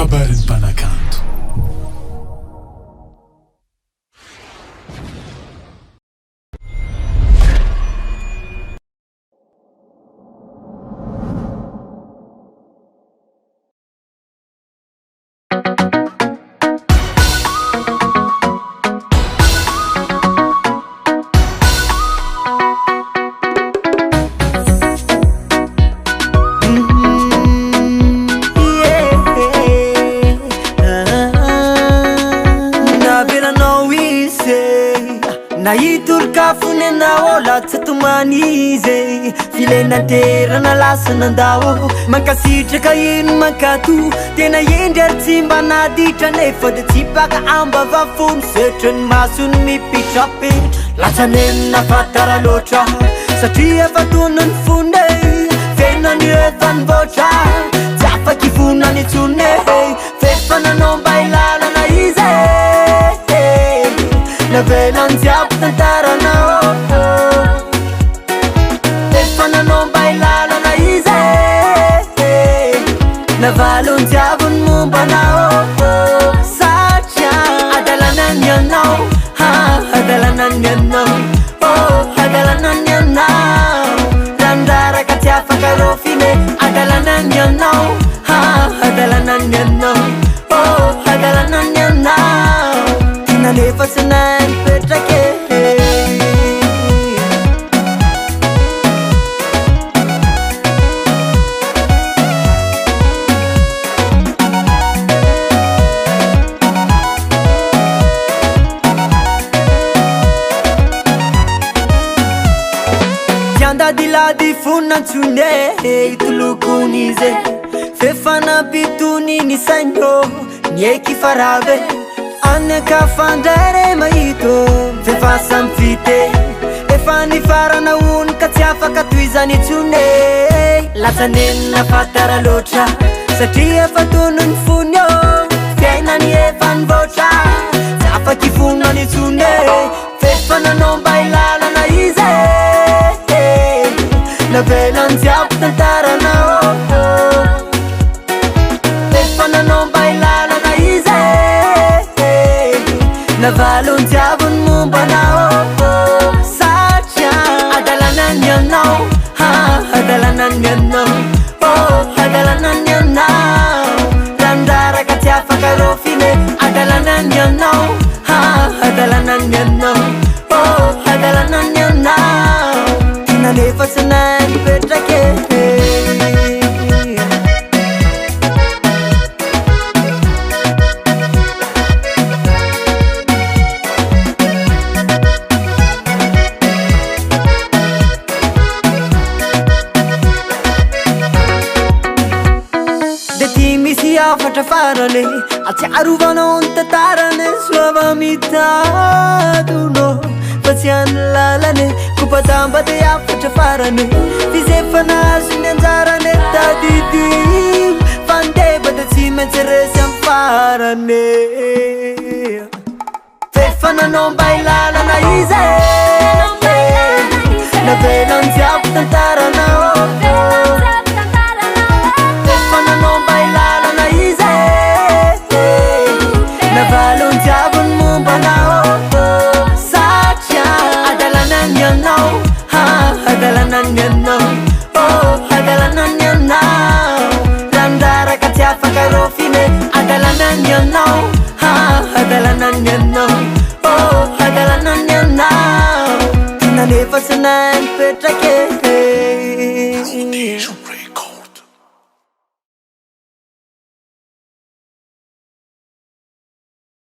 kabarin'ny mpanakanto. Manize filena terana lasana ndao mankasitraka ino mankato tena endry tsy mba naditra nefa de tsy baka amba vafony setrany masony mipitrapetra latsanenina fatara loatra satria fatonany fone fenany efa nivoatra tsy afaky vonany itsone fefananao mba ilalana izy navelany jiaby tantaranao navalon jiabon mombanao satria adalanany anao adalanany anao adalanany anao randraraka tsy afaka rofine adalanany anao adalanany anao adalanany anao tina nefa sinany petrake dilady fonantsone itolokonize fefanapitony ny sainyo nieky farave anyaka fandrare mahito fefasamfite efa nifarana ony ka tsy afaka toizany tsone latsanenina fatara loatra satria fatonony fonyo fiainany efa nivoatra tsy afaky vonany tsone fefananao mba ilalana izy navelany jiaby tantaranao fefananao mba ilalana izy navalony jiabony mombanao satria adalanany anao adalanany anao adalanany anao randraraka tsy afaka rofine adalanany anao adalanany anao adalanany anao tina nefa sinany petrake de ty misy afatra farane atsiarovanao ny tantarane soava mitadono fa tsy any lalane kopatamba de afatra farane fizefanazo ny anjarane tadidi fandeba de tsy maintsy resy am farane fefananao mba ilalana izy navelany jiaby tantaranao fefananao mba ilalana izy navalony jiabony mombanao satria adalanany anao adalanany anao adalanany anao randraraka tsy afaka rofine adalanany anao adalanany anao adalanany anao tina nefa sinany petrake